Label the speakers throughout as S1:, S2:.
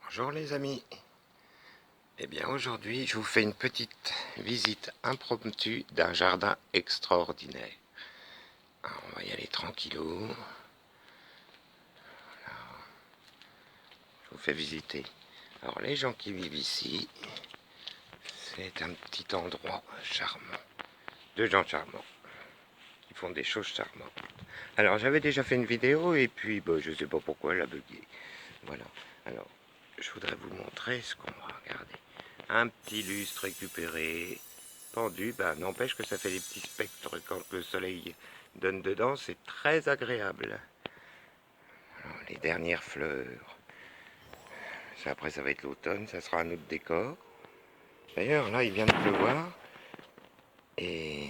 S1: Bonjour les amis. Eh bien aujourd'hui je vous fais une petite visite impromptue d'un jardin extraordinaire. Alors, on va y aller tranquillou. Je vous fais visiter. Alors les gens qui vivent ici, c'est un petit endroit charmant. Deux gens charmants qui font des choses charmantes. Alors j'avais déjà fait une vidéo et puis je sais pas pourquoi elle a bugué. Voilà. Alors je voudrais vous montrer ce qu'on va regarder. Un petit lustre récupéré, pendu, n'empêche que ça fait des petits spectres quand le soleil donne dedans, c'est très agréable. Alors, les dernières fleurs, ça, après ça va être l'automne, ça sera un autre décor. D'ailleurs là il vient de pleuvoir et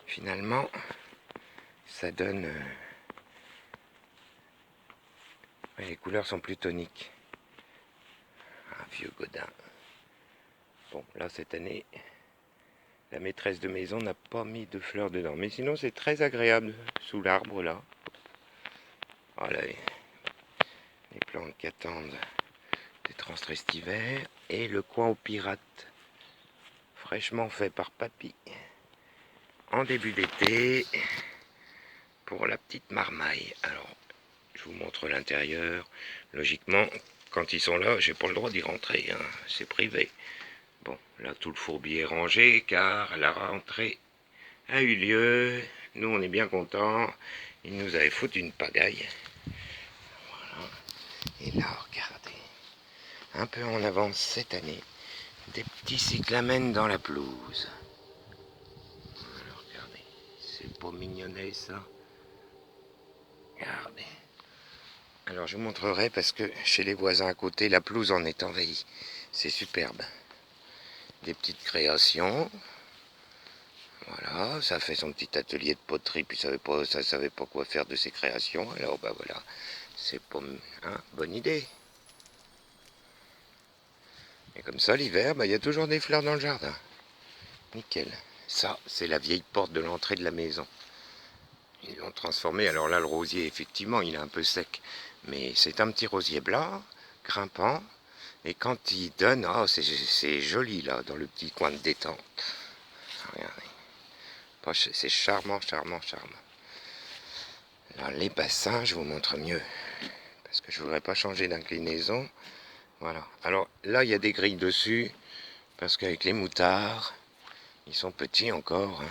S1: finalement ça donne... ouais, les couleurs sont plus toniques. Un vieux godin. Bon là cette année... la maîtresse de maison n'a pas mis de fleurs dedans. Mais sinon, c'est très agréable sous l'arbre là. Voilà les plantes qui attendent d'être rentrées cet hiver. Et le coin aux pirates, fraîchement fait par papy en début d'été pour la petite marmaille. Alors, je vous montre l'intérieur. Logiquement, quand ils sont là, j'ai pas le droit d'y rentrer. Hein. C'est privé. Bon, là, tout le fourbi est rangé car la rentrée a eu lieu. Nous, on est bien contents. Ils nous avaient foutu une pagaille. Voilà. Et là, regardez, un peu en avance cette année, des petits cyclamènes dans la pelouse. Alors, regardez, c'est pas mignonnet ça. Regardez. Alors, je vous montrerai parce que chez les voisins à côté, la pelouse en est envahie. C'est superbe. Des petites créations. Voilà, ça fait son petit atelier de poterie, puis ça savait pas quoi faire de ses créations. Alors, voilà, c'est pas... Hein, bonne idée. Et comme ça, l'hiver, il y a toujours des fleurs dans le jardin. Nickel. Ça, c'est la vieille porte de l'entrée de la maison. Ils l'ont transformé. Alors là, le rosier, effectivement, il est un peu sec. Mais c'est un petit rosier blanc, grimpant. Et quand il donne, oh, c'est joli, là, dans le petit coin de détente. Regardez. C'est charmant, charmant, charmant. Alors, les bassins, je vous montre mieux. Parce que je ne voudrais pas changer d'inclinaison. Voilà. Alors là, il y a des grilles dessus. Parce qu'avec les moutards, ils sont petits encore. Hein.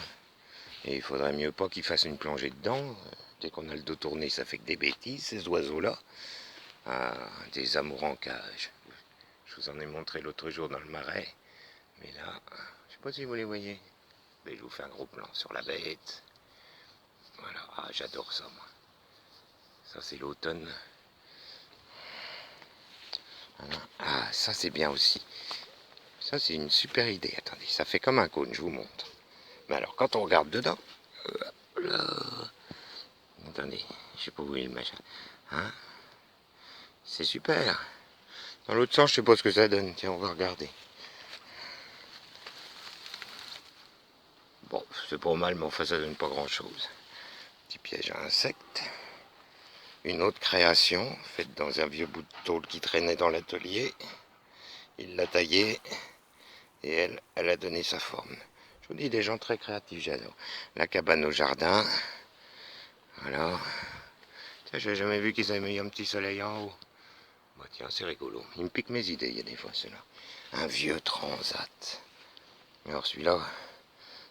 S1: Et il faudrait mieux pas qu'ils fassent une plongée dedans. Dès qu'on a le dos tourné, ça fait que des bêtises, ces oiseaux-là. Ah, des amours en cage. Je vous en ai montré l'autre jour dans le marais. Mais là, je sais pas si vous les voyez. Mais je vous fais un gros plan sur la bête. Voilà, ah, j'adore ça, moi. Ça, c'est l'automne. Voilà. Ah, ça, c'est bien aussi. Ça, c'est une super idée. Attendez, ça fait comme un cône, je vous montre. Mais alors, quand on regarde dedans... là, attendez, je sais pas où est le machin. Hein, c'est super. Dans l'autre sens, je sais pas ce que ça donne. Tiens, on va regarder. Bon, c'est pas mal, mais enfin, ça donne pas grand-chose. Petit piège à insectes. Une autre création, faite dans un vieux bout de tôle qui traînait dans l'atelier. Il l'a taillée et elle a donné sa forme. Je vous dis, des gens très créatifs, j'adore. La cabane au jardin. Voilà. Tiens, j'ai jamais vu qu'ils avaient mis un petit soleil en haut. Bah tiens, c'est rigolo. Il me pique mes idées, il y a des fois, ceux-là. Un vieux transat. Alors celui-là,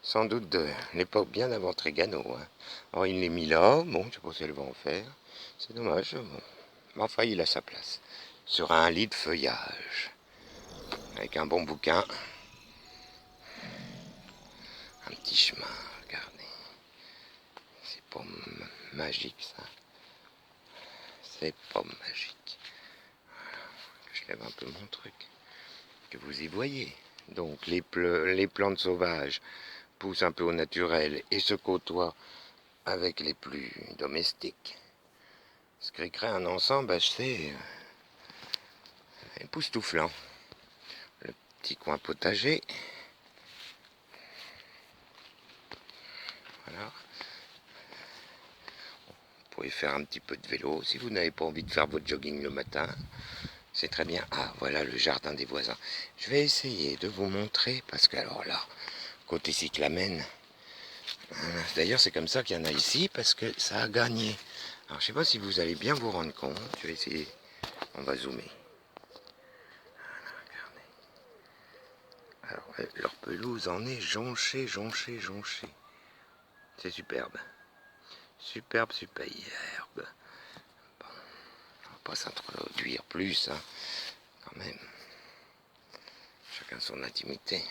S1: sans doute de l'époque bien avant Trégano. Hein. Alors il l'est mis là, bon, je sais pas si elle va en faire. C'est dommage, bon. Mais enfin, il a sa place. Sur un lit de feuillage. Avec un bon bouquin. Un petit chemin, regardez. C'est pas magique, ça. C'est pas magique. Voilà. Je lève un peu mon truc. Que vous y voyez. Donc les plantes sauvages poussent un peu au naturel et se côtoient avec les plus domestiques. Ce qui crée un ensemble assez époustouflant. Le petit coin potager. Voilà. Vous pouvez faire un petit peu de vélo si vous n'avez pas envie de faire votre jogging le matin. c'est très bien. Ah, voilà le jardin des voisins. Je vais essayer de vous montrer, parce que alors là, côté cyclamen, d'ailleurs c'est comme ça qu'il y en a ici, parce que ça a gagné. Alors je sais pas si vous allez bien vous rendre compte. Je vais essayer, on va zoomer. Alors, leur pelouse en est jonchée, jonchée, jonchée. C'est superbe. Superbe, superbe. Bon, on va pas s'introduire plus, hein, quand même. Chacun son intimité.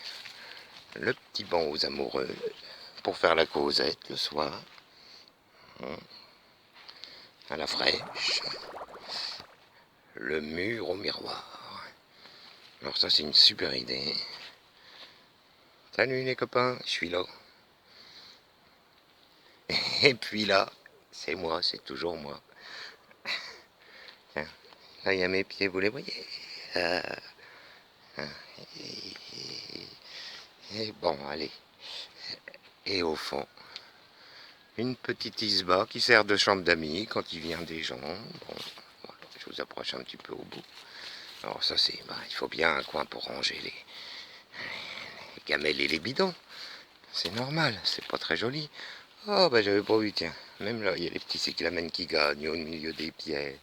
S1: Le petit banc aux amoureux pour faire la causette le soir. À la fraîche. Le mur au miroir. Alors ça, c'est une super idée. Salut les copains, je suis là. Et puis là, c'est moi, c'est toujours moi. Tiens, là, il y a mes pieds, vous les voyez. Et bon, allez. Et au fond, une petite isba qui sert de chambre d'amis quand il vient des gens. Bon, voilà, je vous approche un petit peu au bout. Alors ça, c'est, il faut bien un coin pour ranger les gamelles et les bidons. C'est normal, c'est pas très joli. Oh, j'avais pas vu, tiens. Même là, il y a les petits cyclamens qui gagnent au milieu des pierres.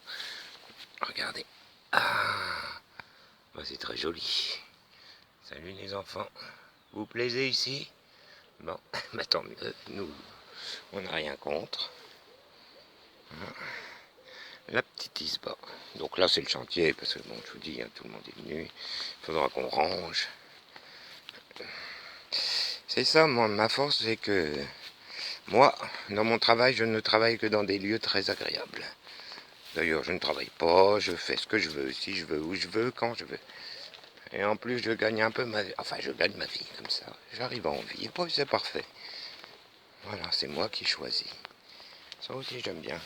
S1: Regardez. Ah, c'est très joli. Salut les enfants. Vous plaisez ici? Bon, tant mieux. Nous, on n'a rien contre. La petite isba. Donc là, c'est le chantier, parce que, bon, je vous dis, hein, tout le monde est venu. Il faudra qu'on range. C'est ça, moi, ma force, c'est que moi, dans mon travail, je ne travaille que dans des lieux très agréables. D'ailleurs, je ne travaille pas, je fais ce que je veux, si je veux, où je veux, quand je veux. Et en plus, je gagne un peu ma vie. Enfin, je gagne ma vie comme ça. J'arrive à en vivre, c'est parfait. Voilà, c'est moi qui choisis. Ça aussi, j'aime bien.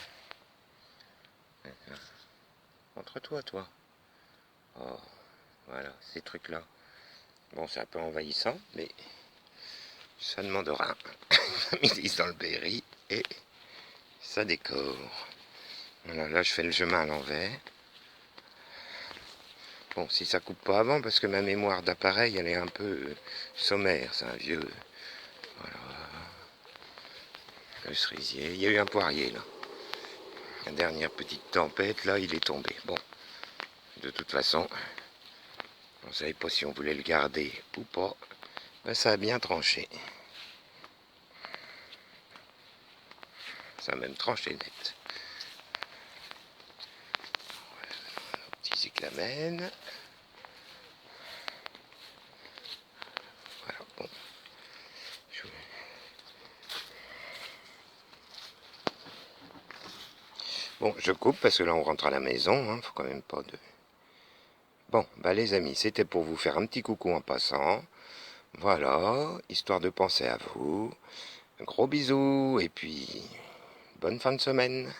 S1: Entre toi. Oh, voilà, ces trucs-là. Bon, c'est un peu envahissant, mais ça demande rien. Ils disent dans le Berry, et ça décore. Voilà, là, je fais le chemin à l'envers. Bon, si ça coupe pas avant, parce que ma mémoire d'appareil, elle est un peu sommaire. C'est un vieux... Voilà. Le cerisier. Il y a eu un poirier, là. La dernière petite tempête, là, il est tombé. Bon, de toute façon, on ne savait pas si on voulait le garder ou pas. Ça a bien tranché. Ça a même tranché net. Voilà, petit cyclamen. Voilà, bon. Bon, je coupe parce que là, on rentre à la maison. Hein, faut quand même pas de... Bon, les amis, c'était pour vous faire un petit coucou en passant. Voilà, histoire de penser à vous. Un gros bisou et puis bonne fin de semaine.